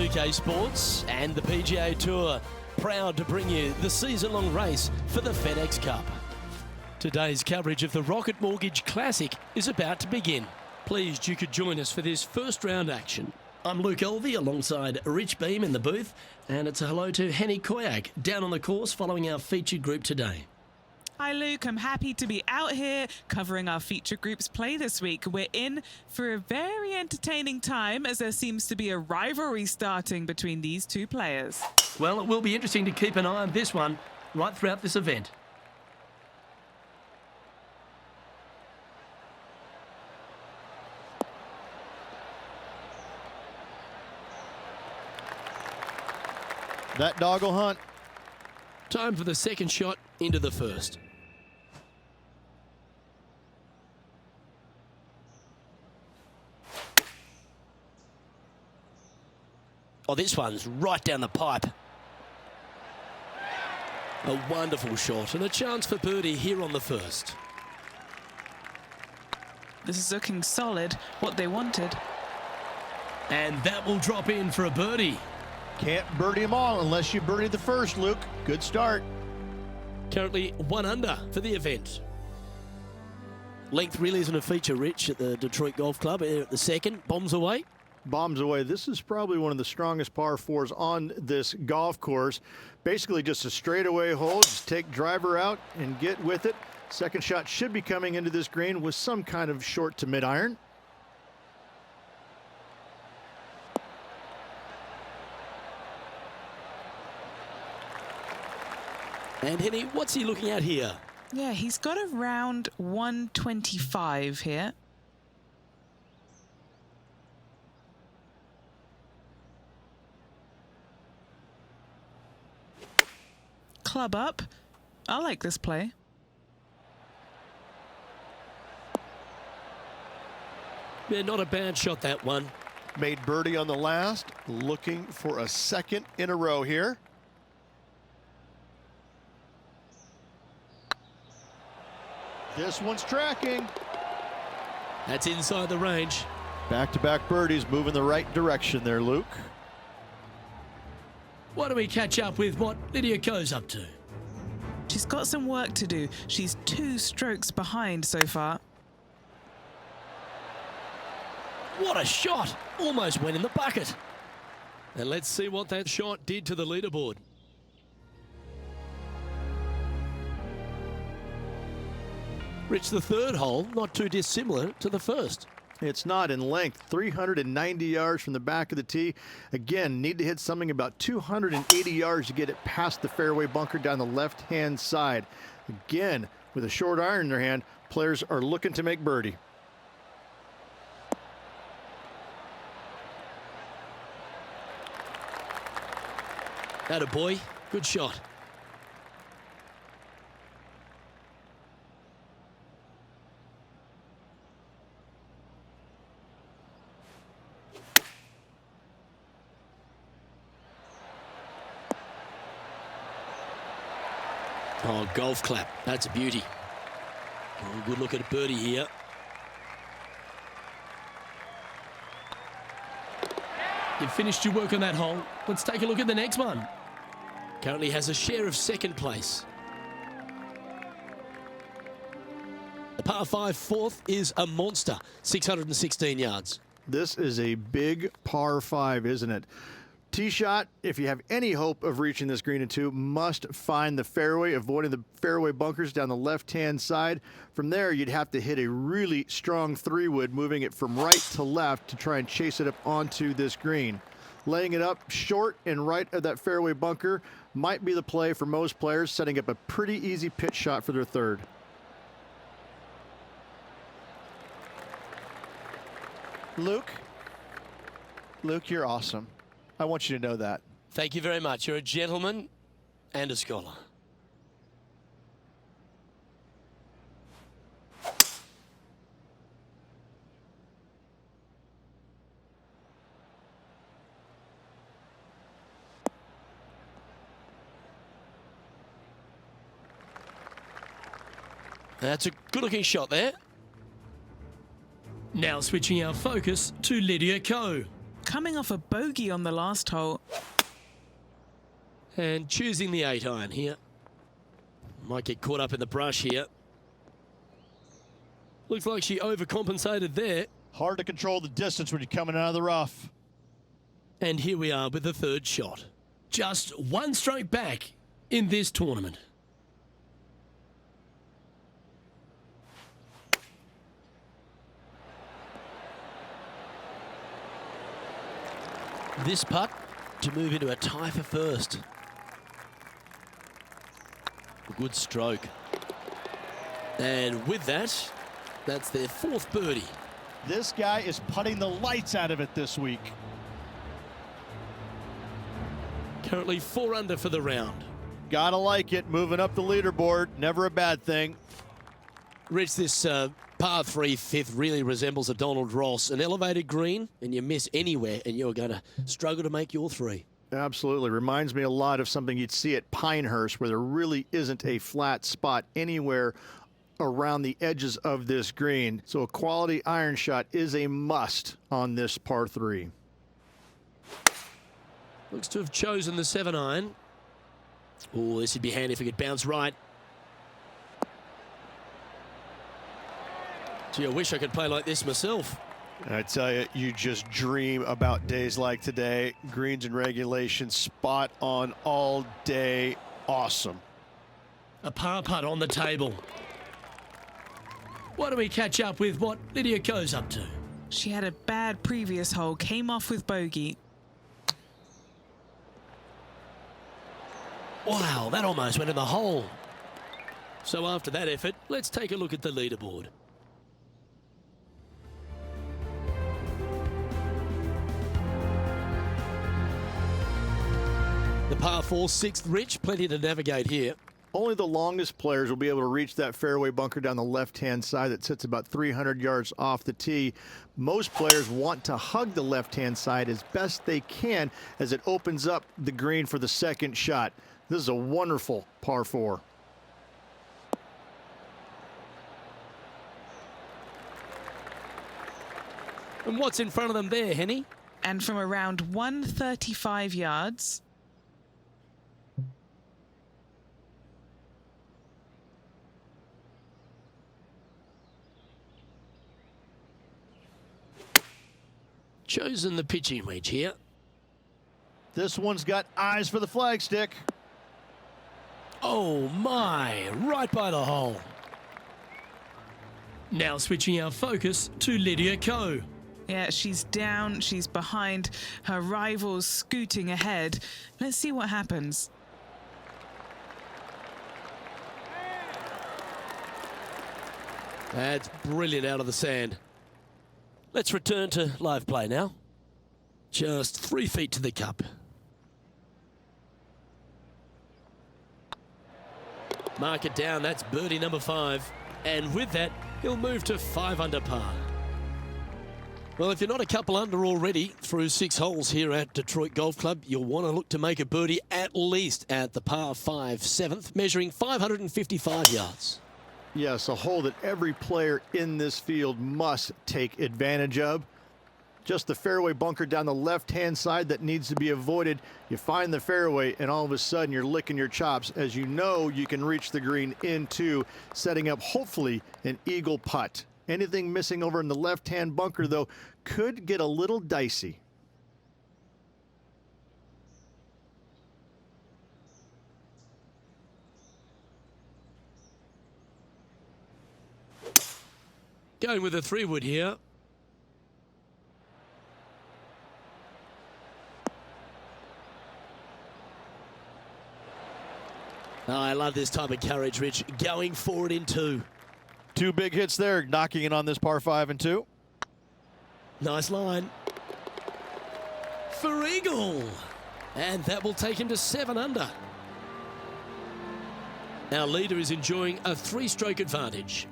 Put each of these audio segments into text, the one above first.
UK Sports and the PGA Tour, proud to bring you the season-long race for the FedEx Cup. Today's coverage of the Rocket Mortgage Classic is about to begin. Pleased you could join us for this first round action. I'm Luke Elvey alongside Rich Beam in the booth, and it's a hello to Henny Koyak down on the course following our featured group today. Hi Luke, I'm happy to be out here covering our feature group's play this week. We're in for a very entertaining time as there seems to be a rivalry starting between these two players. Well, it will be interesting to keep an eye on this one right throughout this event. That dog will hunt. Time for the second shot into the first. Oh, this one's right down the pipe. A wonderful shot and a chance for birdie here on the first. This is looking solid, what they wanted. And that will drop in for a birdie. Can't birdie them all unless you birdie the first, Luke. Good start. Currently 1 under for the event. Length really isn't a feature, Rich, at the Detroit Golf Club. Here at the second, bombs away. Bombs away. This is probably one of the strongest par fours on this golf course. Basically just a straightaway hole. Just take driver out and get with it. Second shot should be coming into this green with some kind of short to mid iron. And Henny, what's he looking at here? Yeah, he's got around 125 here. Club up. I like this play. Yeah, not a bad shot, that one. Made birdie on the last. Looking for a second in a row here. This one's tracking. That's inside the range. Back-to-back birdies moving the right direction there, Luke. Why don't we catch up with what Lydia Ko's up to? She's got some work to do. She's 2 strokes behind so far. What a shot! Almost went in the bucket. And let's see what that shot did to the leaderboard. Rich, the third hole, not too dissimilar to the first. It's not in length. 390 yards from the back of the tee. Again, need to hit something about 280 yards to get it past the fairway bunker down the left-hand side. Again, with a short iron in their hand, players are looking to make birdie. Atta boy, good shot. Oh, golf clap. That's a beauty. Oh, good look at a birdie here. You've finished your work on that hole. Let's take a look at the next one. Currently has a share of second place. The par 5 fourth is a monster, 616 yards. This is a big par 5, isn't it? Tee shot, if you have any hope of reaching this green in 2, must find the fairway, avoiding the fairway bunkers down the left-hand side. From there, you'd have to hit a really strong 3-wood, moving it from right to left to try and chase it up onto this green. Laying it up short and right of that fairway bunker might be the play for most players, setting up a pretty easy pitch shot for their third. Luke, you're awesome. I want you to know that. Thank you very much. You're a gentleman and a scholar. That's a good-looking shot there. Now switching our focus to Lydia Ko. coming off a bogey on the last hole. And choosing the 8-iron here. Might get caught up in the brush here. Looks like she overcompensated there. Hard to control the distance when you're coming out of the rough. And here we are with the third shot. Just one stroke back in this tournament. This putt to move into a tie for first. A good stroke. And with that, that's their fourth birdie. This guy is putting the lights out of it this week. Currently 4 under for the round. Gotta like it, moving up the leaderboard, never a bad thing. Rich, this par 3 fifth really resembles a Donald Ross, an elevated green, and you miss anywhere, and you're going to struggle to make your 3. Absolutely. Reminds me a lot of something you'd see at Pinehurst, where there really isn't a flat spot anywhere around the edges of this green. So a quality iron shot is a must on this par 3. Looks to have chosen the 7-iron. Oh, this would be handy if it could bounce right. Gee, I wish I could play like this myself. I tell you, you just dream about days like today. Greens and regulation, spot on all day. Awesome. A par putt on the table. Why don't we catch up with what Lydia Ko's up to? She had a bad previous hole, came off with bogey. Wow, that almost went in the hole. So after that effort, let's take a look at the leaderboard. The par 4 6th, Rich, plenty to navigate here. Only the longest players will be able to reach that fairway bunker down the left-hand side that sits about 300 yards off the tee. Most players want to hug the left-hand side as best they can as it opens up the green for the second shot. This is a wonderful par 4. And what's in front of them there, Henny? And from around 135 yards, chosen the pitching wedge here. This one's got eyes for the flagstick. Oh my, right by the hole. Now switching our focus to Lydia Ko. yeah, she's down, she's behind, her rivals scooting ahead. Let's see what happens. That's brilliant out of the sand. Let's return to live play now. Just 3 feet to the cup. Mark it down, that's birdie number 5. And with that, he'll move to 5 under par. Well, if you're not a couple under already through 6 holes here at Detroit Golf Club, you'll want to look to make a birdie at least at the par 5 7th, measuring 555 yards. Yes, a hole that every player in this field must take advantage of. Just the fairway bunker down the left-hand side that needs to be avoided. You find the fairway, and all of a sudden you're licking your chops as you know you can reach the green into, setting up hopefully an eagle putt. Anything missing over in the left-hand bunker, though, could get a little dicey. Going with a 3-wood here. Oh, I love this type of courage, Rich. Going forward in 2. 2 big hits there, knocking it on this par 5 and 2. Nice line. For eagle. And that will take him to 7 under. Our leader is enjoying a 3-stroke advantage.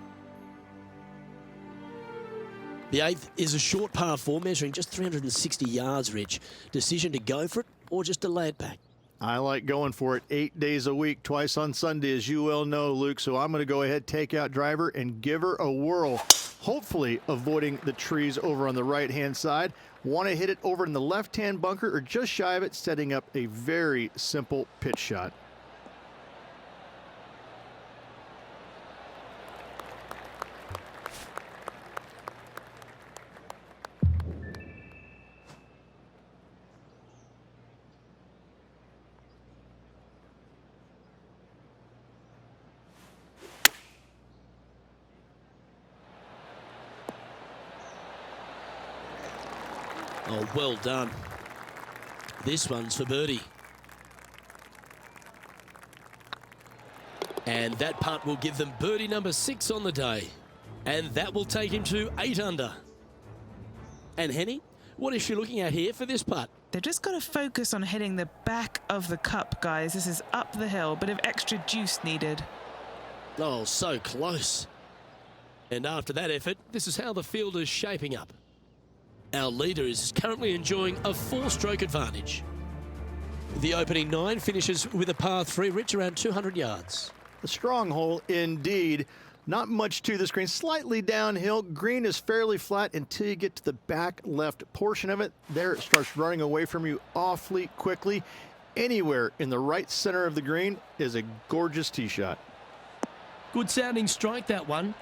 The 8th is a short par 4, measuring just 360 yards, Rich. Decision to go for it or just delay it back? I like going for it 8 days a week, twice on Sunday, as you well know, Luke. So I'm going to go ahead, take out driver, and give her a whirl. hopefully avoiding the trees over on the right-hand side. Want to hit it over in the left-hand bunker or just shy of it, setting up a very simple pitch shot. Oh, well done. This one's for birdie. And that putt will give them birdie number 6 on the day. And that will take him to 8 under. And Henny, what is she looking at here for this putt? They've just got to focus on hitting the back of the cup, guys. This is up the hill, bit of extra juice needed. Oh, so close. And after that effort, this is how the field is shaping up. Our leader is currently enjoying a 4-stroke advantage. The opening 9 finishes with a par 3, Rich, around 200 yards. A strong hole indeed. Not much to this green, slightly downhill. Green is fairly flat until you get to the back left portion of it. There it starts running away from you awfully quickly. Anywhere in the right center of the green is a gorgeous tee shot. Good sounding strike, that one.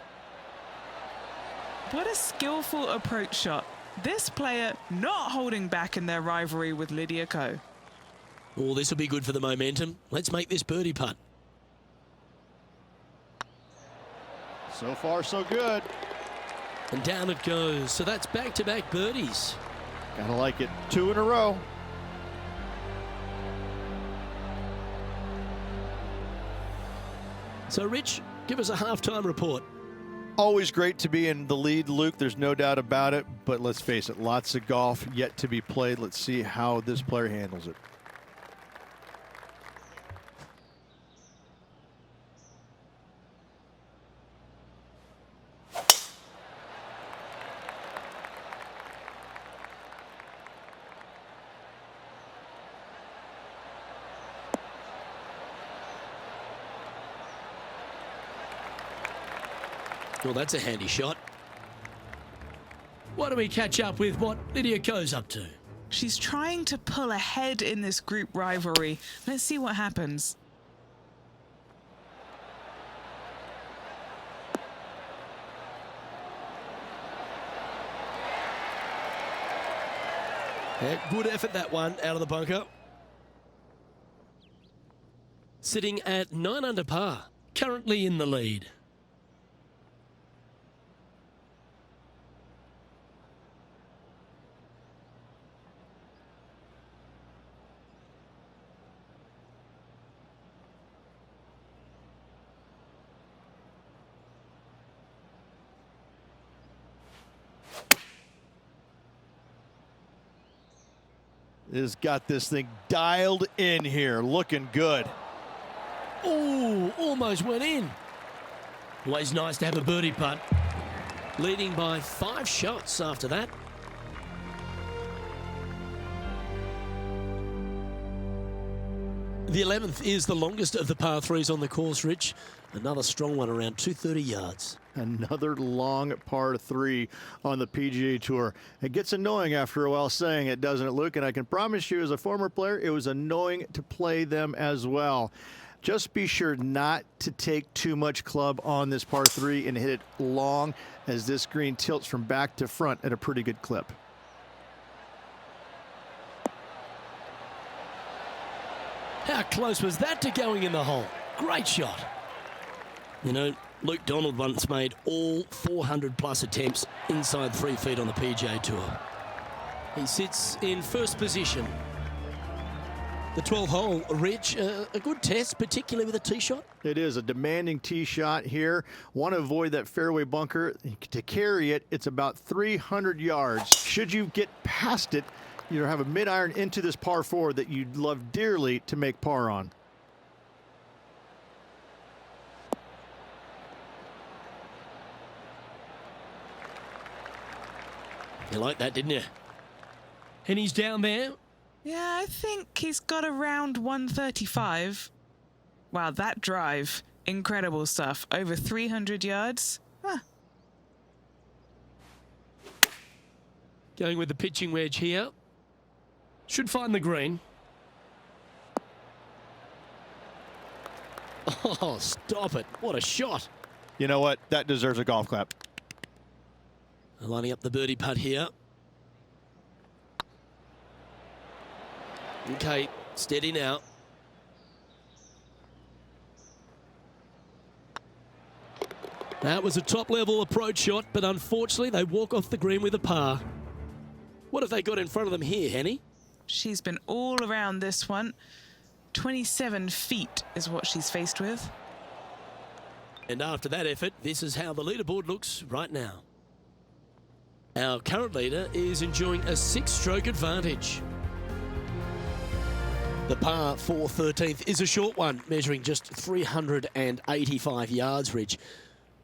What a skillful approach shot. This player not holding back in their rivalry with Lydia Ko. Oh, this will be good for the momentum. Let's make this birdie putt. So far, so good. And down it goes. So that's back-to-back birdies. Gotta like it. 2 in a row. So, Rich, give us a halftime report. Always great to be in the lead, Luke. There's no doubt about it. But let's face it, lots of golf yet to be played. Let's see how this player handles it. Well, that's a handy shot. Why don't we catch up with what Lydia Ko's up to? She's trying to pull ahead in this group rivalry. Let's see what happens. Yeah, good effort, that one, out of the bunker. Sitting at 9 under par, currently in the lead. Has got this thing dialed in here, looking good. Oh, almost went in. Always nice to have a birdie putt. Leading by 5 shots after that. The 11th is the longest of the par 3s on the course, Rich. Another strong one around 230 yards. Another long par 3 on the PGA Tour. It gets annoying after a while saying it, doesn't it, Luke? And I can promise you as a former player, it was annoying to play them as well. Just be sure not to take too much club on this par 3 and hit it long, as this green tilts from back to front at a pretty good clip. How close was that to going in the hole? Great shot. You know, Luke Donald once made all 400-plus attempts inside 3 feet on the PGA Tour. He sits in first position. The 12th hole, Rich, a good test, particularly with a tee shot. It is a demanding tee shot here. Want to avoid that fairway bunker. To carry it, it's about 300 yards. Should you get past it, you have a mid-iron into this par 4 that you'd love dearly to make par on. You like that, didn't you? And he's down there. Yeah, I think he's got around 135. Wow, that drive. Incredible stuff. Over 300 yards. Huh. Going with the pitching wedge here. Should find the green. Oh, stop it. What a shot. You know what? That deserves a golf clap. Lining up the birdie putt here. Okay, steady now. That was a top-level approach shot, but unfortunately they walk off the green with a par. What have they got in front of them here, Henny? She's been all around this one. 27 feet is what she's faced with. And after that effort, this is how the leaderboard looks right now. Our current leader is enjoying a 6-stroke advantage. The par 4 13th is a short one, measuring just 385 yards, Rich.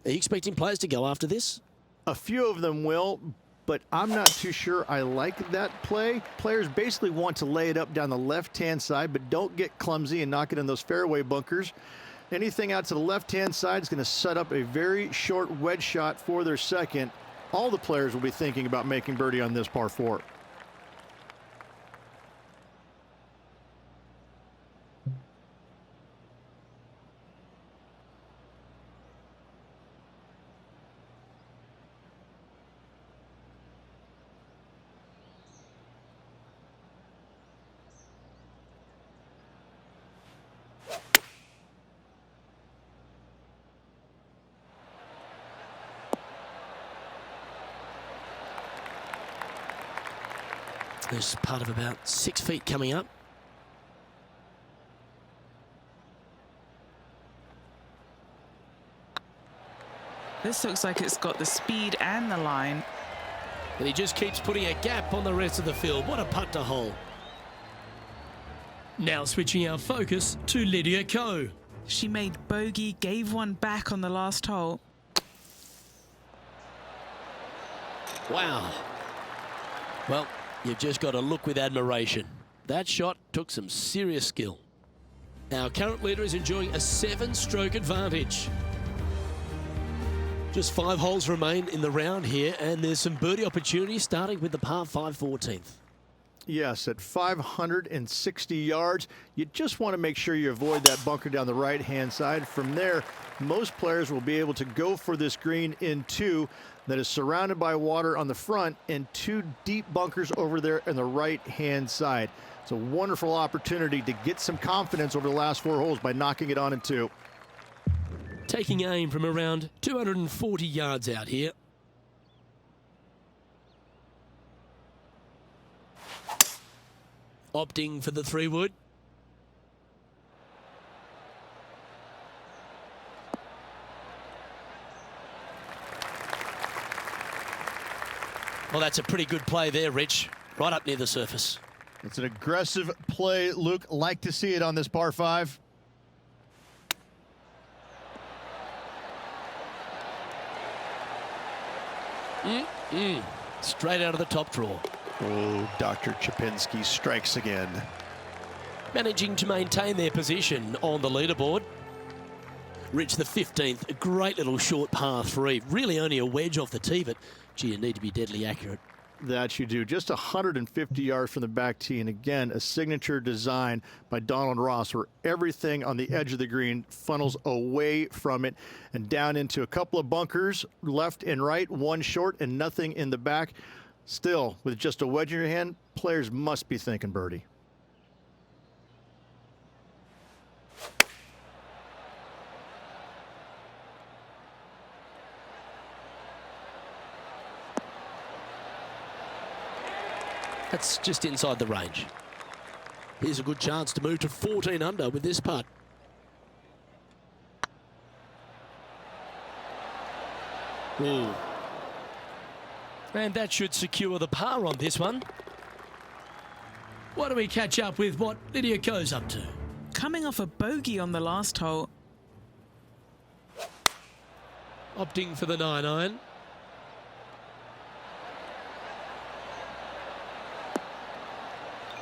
Are you expecting players to go after this? A few of them will, but I'm not too sure I like that play. Players basically want to lay it up down the left-hand side, but don't get clumsy and knock it in those fairway bunkers. Anything out to the left-hand side is going to set up a very short wedge shot for their second. All the players will be thinking about making birdie on this par 4. There's part of about 6 feet coming up. This looks like it's got the speed and the line. And he just keeps putting a gap on the rest of the field. What a putt to hole. Now switching our focus to Lydia Ko. She made bogey, gave one back on the last hole. Wow. Well, you've just got to look with admiration. That shot took some serious skill. Our current leader is enjoying a 7-stroke advantage. Just 5 holes remain in the round here, and there's some birdie opportunities starting with the par 5 14th. Yes, at 560 yards, you just want to make sure you avoid that bunker down the right-hand side. From there, most players will be able to go for this green in 2 that is surrounded by water on the front and 2 deep bunkers over there on the right-hand side. It's a wonderful opportunity to get some confidence over the last 4 holes by knocking it on in 2. Taking aim from around 240 yards out here. Opting for the 3-wood. Well, that's a pretty good play there, Rich. Right up near the surface. It's an aggressive play, Luke. Like to see it on this par 5. Straight out of the top drawer. Oh, Dr. Chapinski strikes again. Managing to maintain their position on the leaderboard. Rich, the 15th, a great little short par 3. Really only a wedge off the tee, but gee, you need to be deadly accurate. That you do. Just 150 yards from the back tee. And again, a signature design by Donald Ross where everything on the edge of the green funnels away from it and down into a couple of bunkers, left and right, 1 short and nothing in the back. Still, with just a wedge in your hand, players must be thinking birdie. That's just inside the range. Here's a good chance to move to 14 under with this putt. Ooh. And that should secure the par on this one. Why don't we catch up with what Lydia Ko's up to? Coming off a bogey on the last hole. Opting for the 9-iron.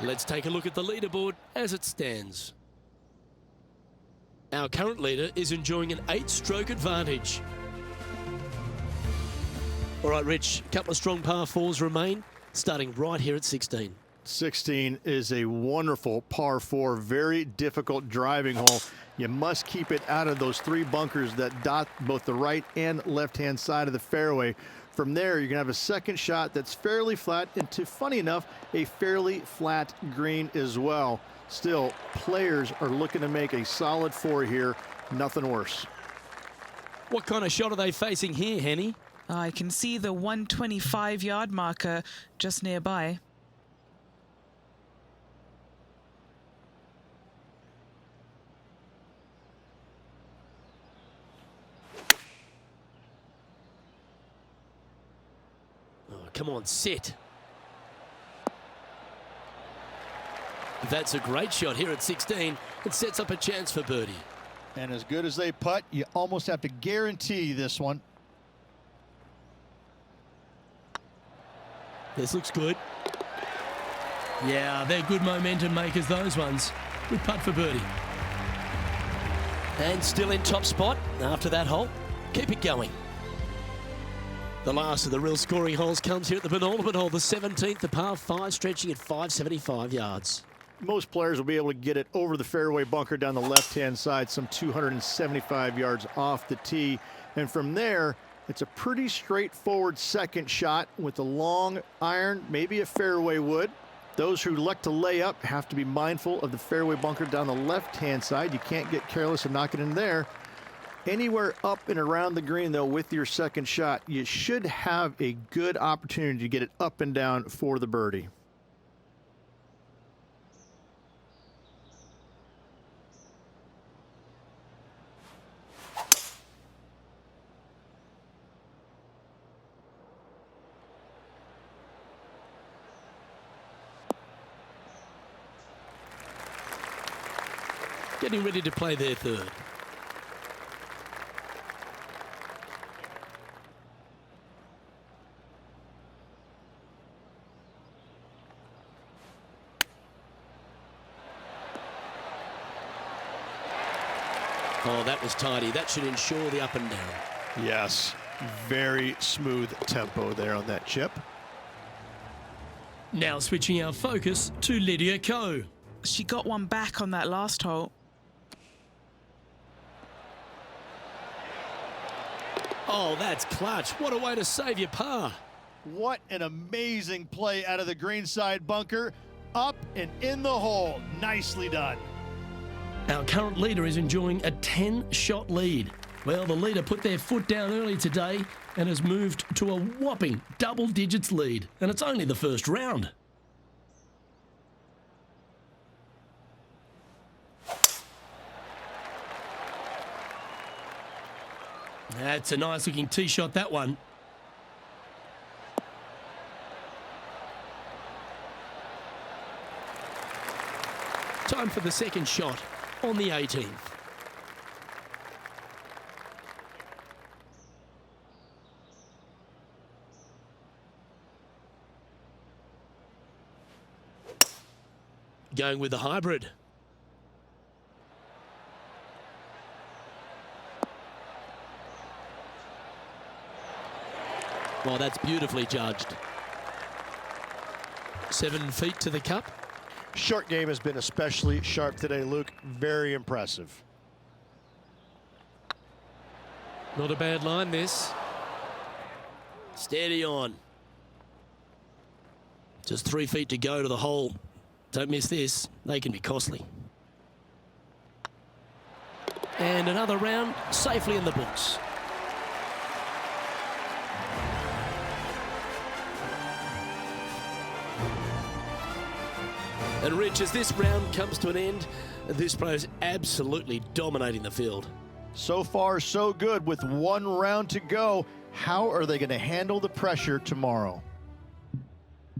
Let's take a look at the leaderboard as it stands. Our current leader is enjoying an 8-stroke advantage. All right, Rich, a couple of strong par 4s remain. starting right here at 16. 16 is a wonderful par 4, very difficult driving hole. You must keep it out of those 3 bunkers that dot both the right and left-hand side of the fairway. From there, you're going to have a second shot that's fairly flat into, funny enough, a fairly flat green as well. Still, players are looking to make a solid 4 here. Nothing worse. What kind of shot are they facing here, Henny? I can see the 125-yard marker just nearby. Come on, sit. That's a great shot here at 16. It sets up a chance for birdie. And as good as they putt, you almost have to guarantee this one. This looks good. Yeah, they're good momentum makers, those ones. Good putt for birdie. And still in top spot after that hole. Keep it going. The last of the real scoring holes comes here at the penultimate hole, the 17th, the par 5, stretching at 575 yards. Most players will be able to get it over the fairway bunker down the left-hand side, some 275 yards off the tee. And from there, it's a pretty straightforward second shot with a long iron, maybe a fairway wood. Those who like to lay up have to be mindful of the fairway bunker down the left-hand side. You can't get careless and knock it in there. Anywhere up and around the green, though, with your second shot, you should have a good opportunity to get it up and down for the birdie. Getting ready to play their third. Oh, that was tidy. That should ensure the up and down. Yes, very smooth tempo there on that chip. Now switching our focus to Lydia Ko. She got one back on that last hole. Oh, that's clutch. What a way to save your par. What an amazing play out of the greenside bunker. Up and in the hole. Nicely done. Our current leader is enjoying a 10-shot lead. Well, the leader put their foot down early today and has moved to a whopping double digits lead. And it's only the first round. That's a nice looking tee shot, that one. Time for the second shot on the 18th. Going with the hybrid. Well, that's beautifully judged. 7 feet to the cup. Short game has been especially sharp today, Luke. Very impressive. Not a bad line, this. Steady on. Just 3 feet to go to the hole. Don't miss this. They can be costly. And another round safely in the books. And Rich, as this round comes to an end, this pro is absolutely dominating the field. So far, so good. With one round to go, how are they going to handle the pressure tomorrow?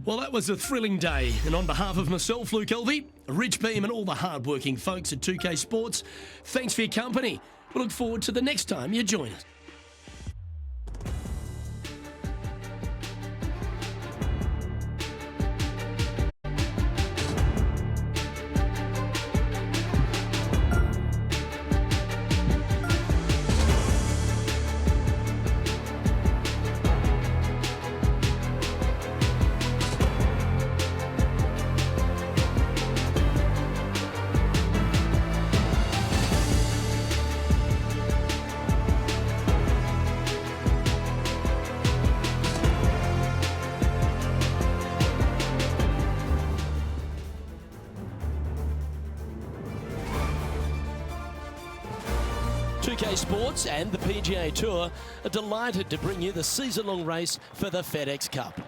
Well, that was a thrilling day. And on behalf of myself, Luke Elvey, Rich Beam, and all the hard-working folks at 2K Sports, thanks for your company. We look forward to the next time you join us. 2K Sports and the PGA Tour are delighted to bring you the season-long race for the FedEx Cup.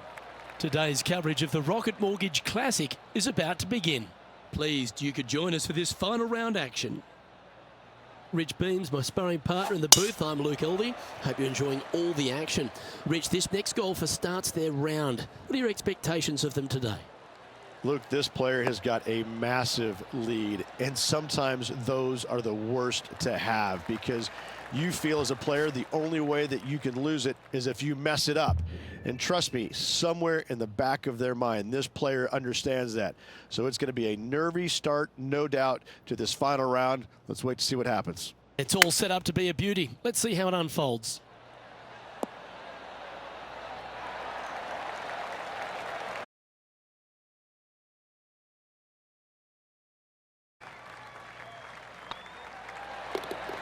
Today's coverage of the Rocket Mortgage Classic is about to begin. Pleased you could join us for this final round action. Rich Beams, my sparring partner in the booth. I'm Luke Elvey. Hope you're enjoying all the action. Rich, this next golfer starts their round. What are your expectations of them today? Luke, this player has got a massive lead, and sometimes those are the worst to have because you feel as a player the only way that you can lose it is if you mess it up. And trust me, somewhere in the back of their mind, this player understands that. So it's going to be a nervy start, no doubt, to this final round. Let's wait to see what happens. It's all set up to be a beauty. Let's see how it unfolds.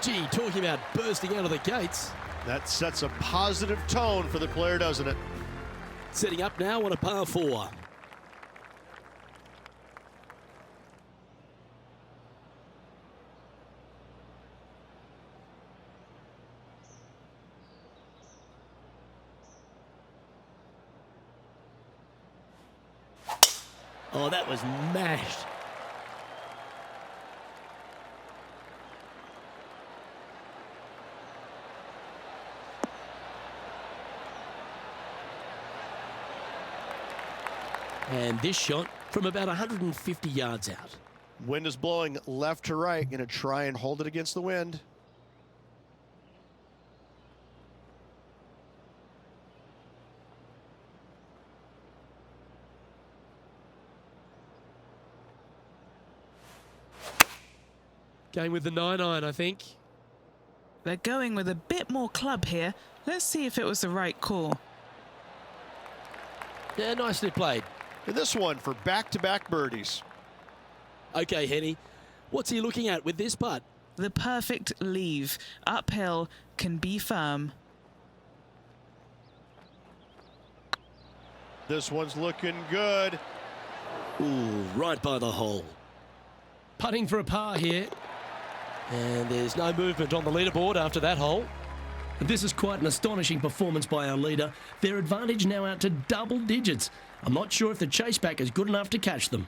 Gee, talking about bursting out of the gates. That sets a positive tone for the player, doesn't it? Setting up now on a par 4. Oh, that was mashed. And this shot from about 150 yards out. Wind is blowing left to right. Going to try and hold it against the wind. Going with the 9-iron, I think. They're going with a bit more club here. Let's see if it was the right call. Yeah, nicely played. And this one for back-to-back birdies. Okay, Henny, what's he looking at with this putt? The perfect leave. Uphill, can be firm. This one's looking good. Ooh, right by the hole. Putting for a par here. And there's no movement on the leaderboard after that hole. This is quite an astonishing performance by our leader. Their advantage now out to double digits. I'm not sure if the chase back is good enough to catch them.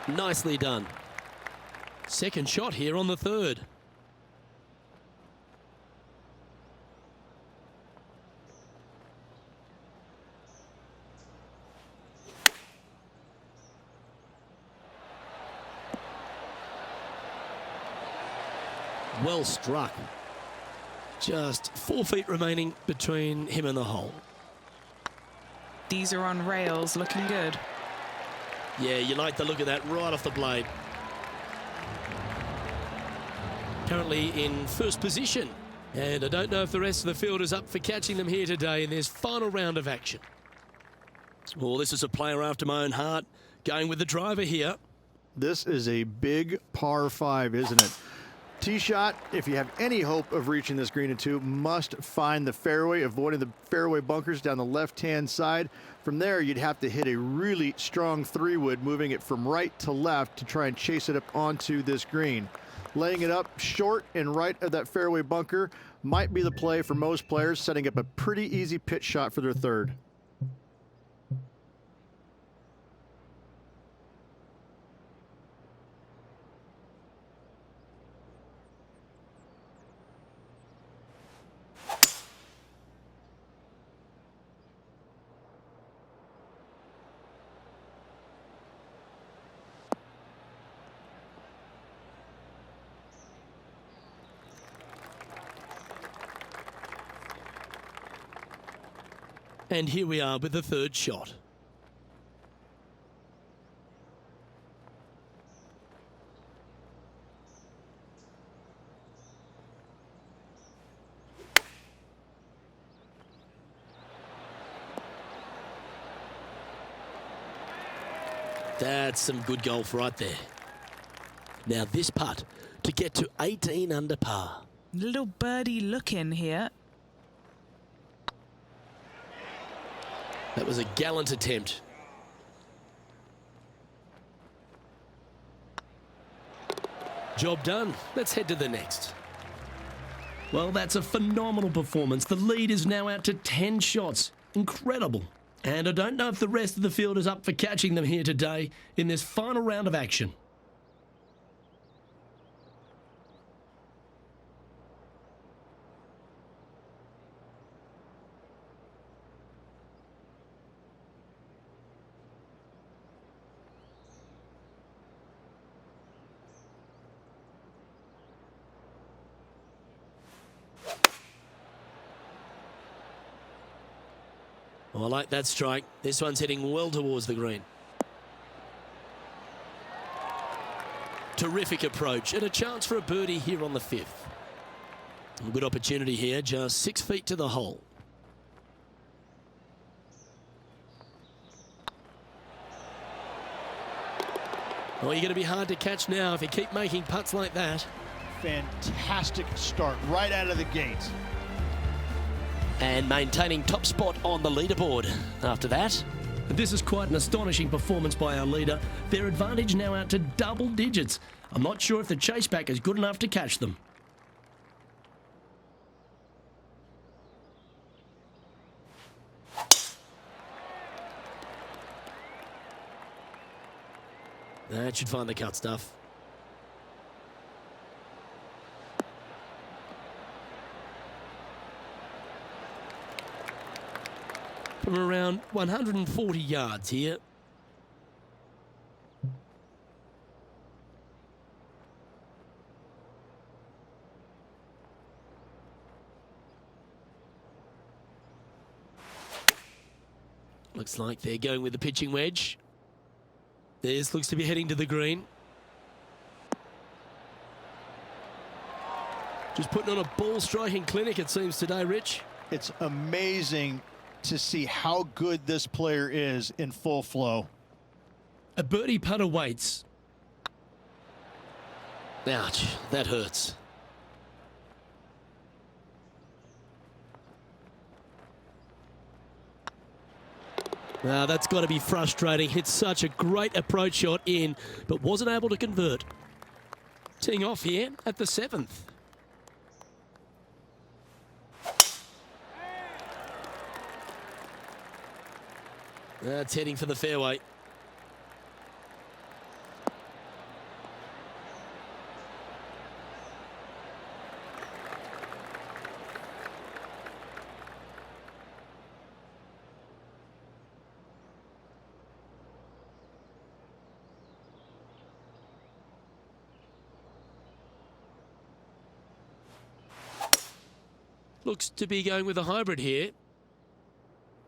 Nicely done. Second shot here on the third. Well struck. Just 4 feet remaining between him and the hole. These are on rails, looking good. Yeah, you like the look of that right off the blade. Currently in first position. And I don't know if the rest of the field is up for catching them here today in this final round of action. Well, this is a player after my own heart. Going with the driver here. This is a big par 5, isn't it? Tee shot, if you have any hope of reaching this green in 2, must find the fairway, avoiding the fairway bunkers down the left-hand side. From there, you'd have to hit a really strong 3-wood, moving it from right to left to try and chase it up onto this green. Laying it up short and right of that fairway bunker might be the play for most players, setting up a pretty easy pitch shot for their third. And here we are with the third shot. That's some good golf right there. Now this putt to get to 18 under par. Little birdie look in here. That was a gallant attempt. Job done. Let's head to the next. Well, that's a phenomenal performance. The lead is now out to 10 shots. Incredible. And I don't know if the rest of the field is up for catching them here today in this final round of action. Oh, I like that strike. This one's heading well towards the green. Terrific approach and a chance for a birdie here on the 5th. A good opportunity here, just 6 feet to the hole. Oh, you're going to be hard to catch now if you keep making putts like that. Fantastic start right out of the gate. And maintaining top spot on the leaderboard after that. This is quite an astonishing performance by our leader. Their advantage now out to double digits. I'm not sure if the chase back is good enough to catch them. That should find the cut stuff. From around 140 yards here. Looks like they're going with the pitching wedge. This looks to be heading to the green. Just putting on a ball striking clinic, it seems, today, Rich. It's amazing to see how good this player is in full flow. A birdie putt awaits. Ouch, that hurts. Now that's got to be frustrating. Hit such a great approach shot in, but wasn't able to convert. Teeing off here at the 7th. That's heading for the fairway. Looks to be going with a hybrid here.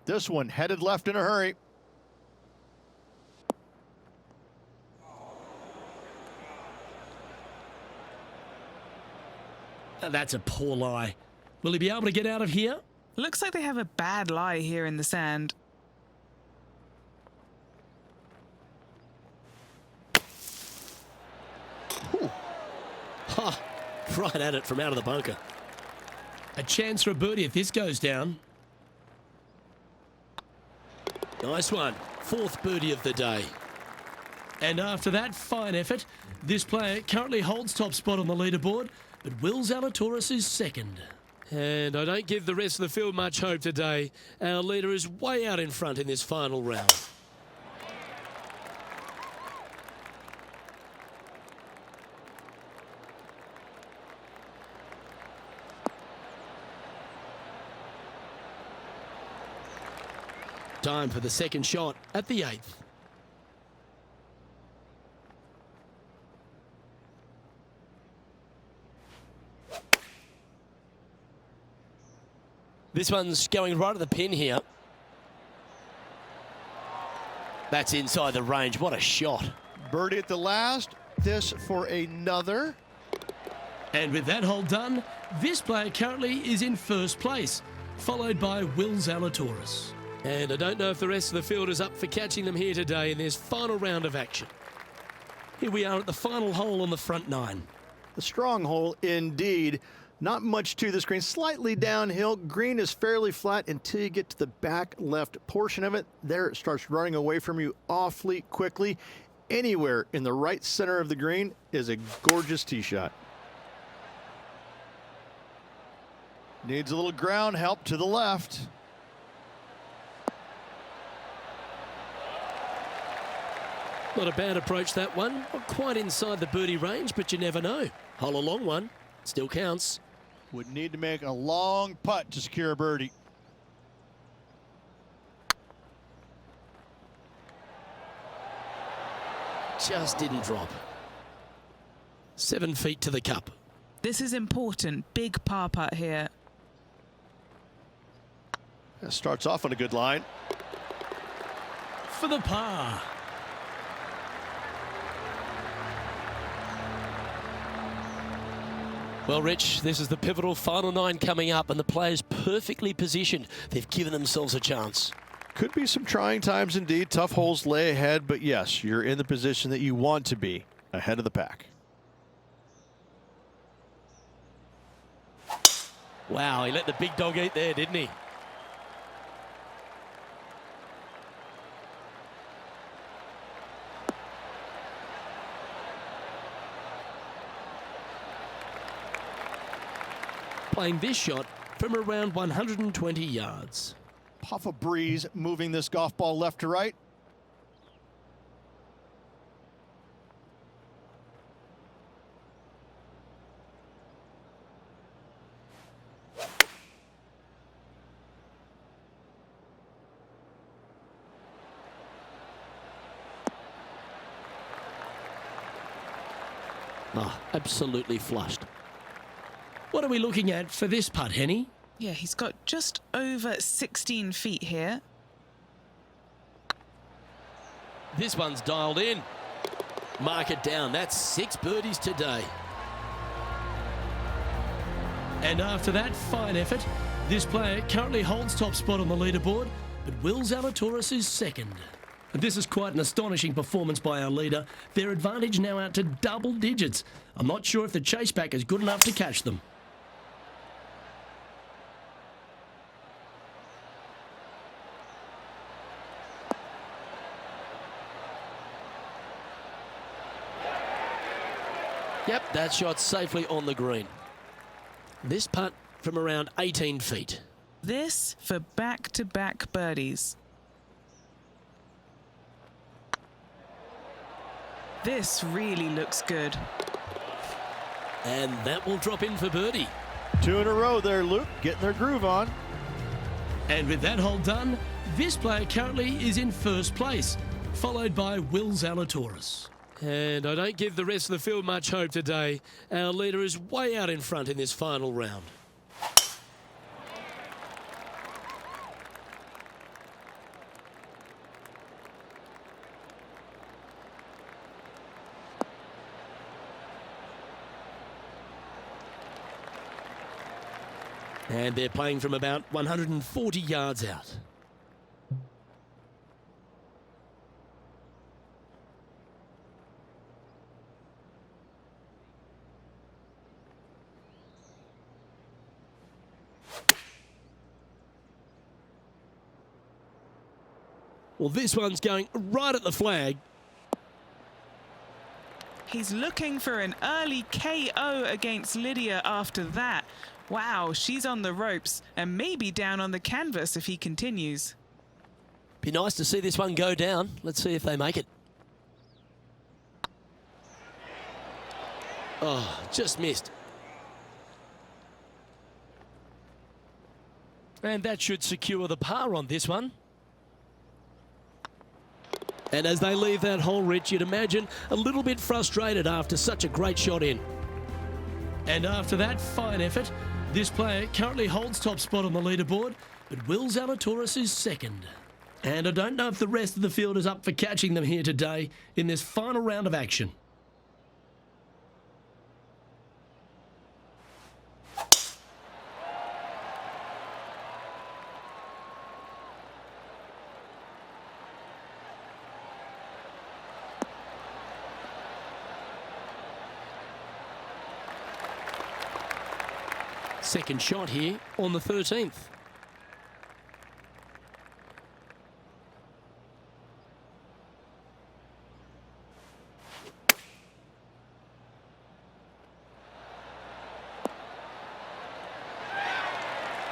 This one headed left in a hurry. That's a poor lie. Will he be able to get out of here? Looks like they have a bad lie here in the sand. Ha! Right at it from out of the bunker. A chance for a birdie if this goes down. Nice one. 4th birdie of the day. And after that fine effort, this player currently holds top spot on the leaderboard, but Will Zalatoris is 2nd. And I don't give the rest of the field much hope today. Our leader is way out in front in this final round. Time for the 2nd shot at the 8th. This one's going right at the pin here. That's inside the range. What a shot. Birdie at the last. This for another. And with that hole done, this player currently is in 1st place, followed by Will Zalatoris. And I don't know if the rest of the field is up for catching them here today in this final round of action. Here we are at the final hole on the front nine. The strong hole indeed. Not much to this green, slightly downhill. Green is fairly flat until you get to the back left portion of it. There it starts running away from you awfully quickly. Anywhere in the right center of the green is a gorgeous tee shot. Needs a little ground help to the left. Not a bad approach, that one. Not quite inside the birdie range, but you never know. Hole a long one. Still counts. Would need to make a long putt to secure a birdie. Just didn't drop. 7 feet to the cup. This is important. Big par putt here. That starts off on a good line. For the par. Well, Rich, this is the pivotal final nine coming up, and the players perfectly positioned. They've given themselves a chance. Could be some trying times indeed. Tough holes lay ahead, but yes, you're in the position that you want to be, ahead of the pack. Wow, he let the big dog eat there, didn't he? Playing this shot from around 120 yards. Puff of breeze moving this golf ball left to right. Oh, absolutely flushed. What are we looking at for this putt, Henny? Yeah, he's got just over 16 feet here. This one's dialed in. Mark it down. That's 6 birdies today. And after that fine effort, this player currently holds top spot on the leaderboard, but Will Zalatoris is second. And this is quite an astonishing performance by our leader. Their advantage now out to double digits. I'm not sure if the chase back is good enough to catch them. Yep, that shot's safely on the green. This putt from around 18 feet. This for back-to-back birdies. This really looks good. And that will drop in for birdie. 2 in a row there, Luke, getting their groove on. And with that hole done, this player currently is in first place, followed by Will Zalatoris. And I don't give the rest of the field much hope today. Our leader is way out in front in this final round. And they're playing from about 140 yards out. Well, this one's going right at the flag. He's looking for an early KO against Lydia after that. Wow, she's on the ropes and maybe down on the canvas if he continues. Be nice to see this one go down. Let's see if they make it. Oh, just missed. And that should secure the par on this one. And as they leave that hole, Rich, you'd imagine a little bit frustrated after such a great shot in. And after that fine effort, this player currently holds top spot on the leaderboard, but Will Zalatoris is second. And I don't know if the rest of the field is up for catching them here today in this final round of action. Second shot here on the 13th.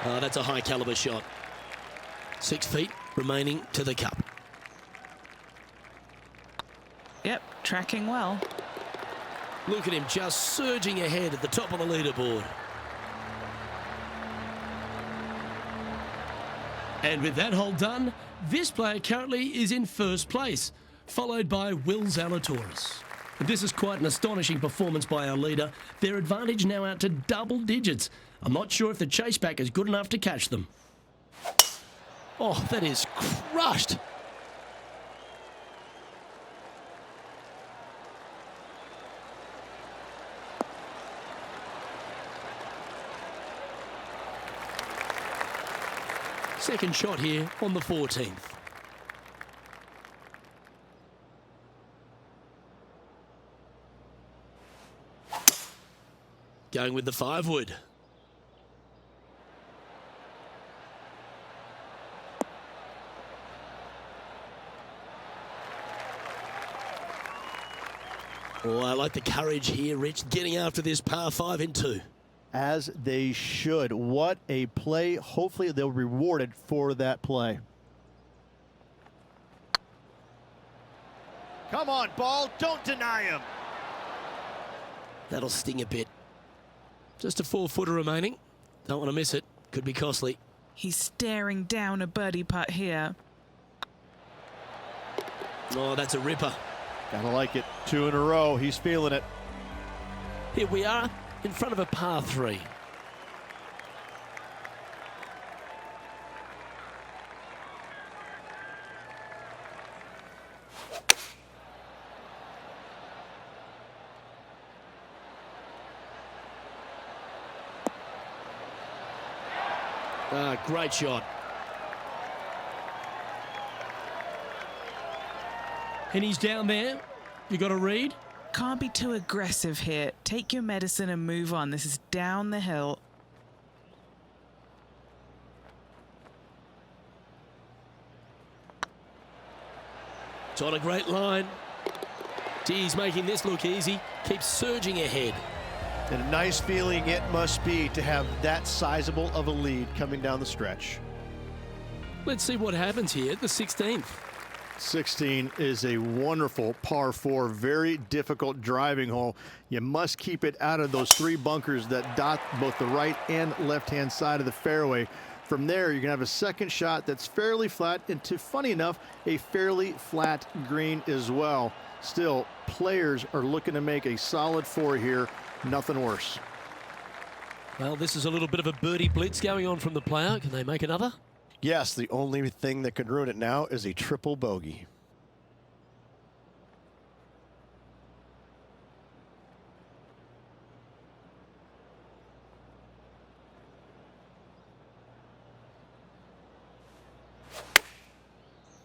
Oh, that's a high caliber shot. 6 feet remaining to the cup. Yep, tracking well. Look at him just surging ahead at the top of the leaderboard. And with that hole done, this player currently is in first place, followed by Will Zalatoris. This is quite an astonishing performance by our leader. Their advantage now out to double digits. I'm not sure if the chase back is good enough to catch them. Oh, that is crushed. Second shot here on the 14th. Going with the 5-wood. Oh, I like the courage here, Rich, getting after this par 5 in 2. As they should. What a play. Hopefully they'll be rewarded for that play. Come on, ball. Don't deny him. That'll sting a bit. Just a 4-footer remaining. Don't want to miss it. Could be costly. He's staring down a birdie putt here. Oh, that's a ripper. Gotta like it. 2 in a row. He's feeling it. Here we are in front of a par 3. Great shot. And he's down there. You got to read. Can't be too aggressive here. Take your medicine and move on. This is down the hill. It's on a great line. Gee, he's making this look easy. Keeps surging ahead. And a nice feeling it must be to have that sizable of a lead coming down the stretch. Let's see what happens here at the 16th. 16 is a wonderful par 4, very difficult driving hole. You must keep it out of those 3 bunkers that dot both the right and left-hand side of the fairway. From there, you're going to have a second shot that's fairly flat into, funny enough, a fairly flat green as well. Still, players are looking to make a solid 4 here. Nothing worse. Well, this is a little bit of a birdie blitz going on from the player. Can they make another? Yes, the only thing that could ruin it now is a triple bogey.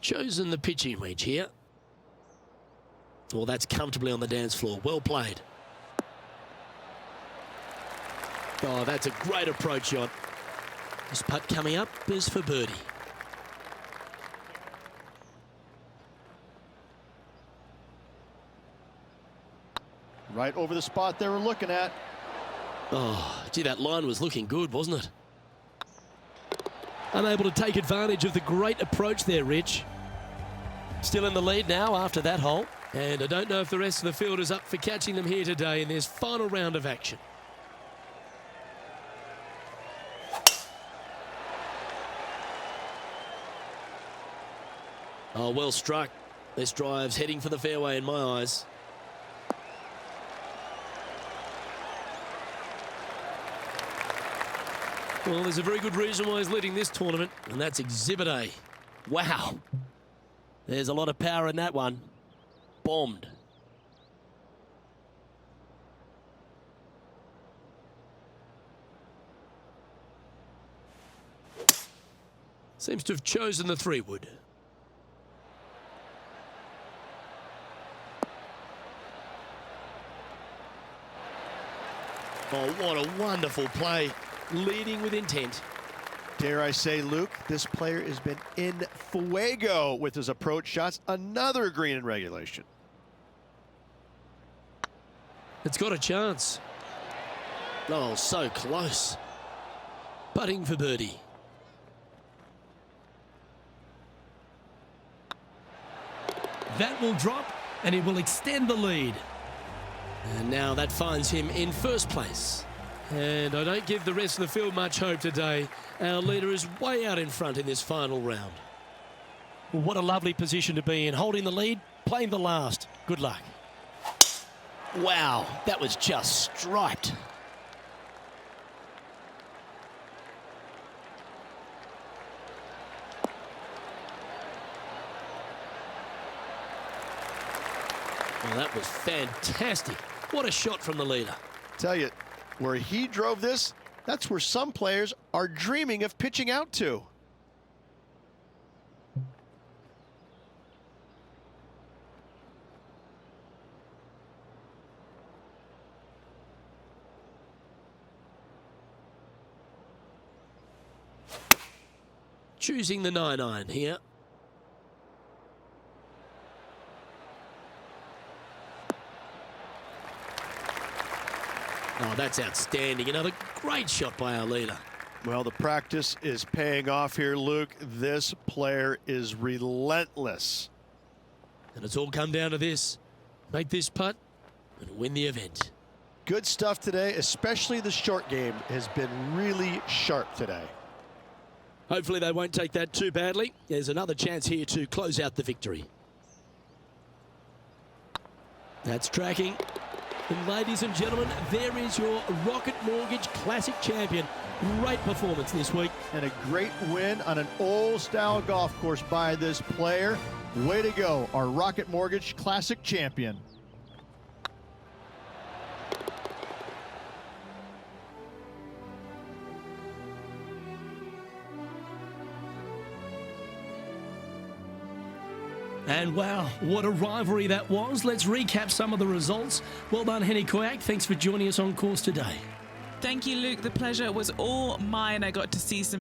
Chosen the pitching wedge here. Well, that's comfortably on the dance floor. Well played. Oh, that's a great approach shot. This putt coming up is for birdie. Right over the spot they were looking at. Oh, gee, that line was looking good, wasn't it? Unable to take advantage of the great approach there, Rich. Still in the lead now after that hole. And I don't know if the rest of the field is up for catching them here today in this final round of action. Oh, well struck. This drive's heading for the fairway in my eyes. Well, there's a very good reason why he's leading this tournament, and that's Exhibit A. Wow. There's a lot of power in that one. Bombed. Seems to have chosen the 3-wood. Oh, what a wonderful play. leading with intent. Dare I say, Luke, this player has been in fuego with his approach shots. Another green in regulation. It's got a chance. Oh, so close. Putting for birdie. That will drop, and it will extend the lead. And now that finds him in first place. And I don't give the rest of the field much hope today. Our leader is way out in front in this final round. What a lovely position to be in, holding the lead, playing the last. Good luck. Wow, that was just striped. Well, that was fantastic. What a shot from the leader. Tell you, where he drove this, that's where some players are dreaming of pitching out to. Choosing the 9-iron here. Oh, that's outstanding. Another great shot by our leader. Well, the practice is paying off here, Luke. This player is relentless. And it's all come down to this. Make this putt and win the event. Good stuff today, especially the short game has been really sharp today. Hopefully they won't take that too badly. There's another chance here to close out the victory. That's tracking. And ladies and gentlemen, there is your Rocket Mortgage Classic champion. Great performance this week. And a great win on an old-style golf course by this player. Way to go, our Rocket Mortgage Classic champion. And wow, what a rivalry that was. Let's recap some of the results. Well done, Henny Koyak. Thanks for joining us on course today. Thank you, Luke. The pleasure was all mine. I got to see some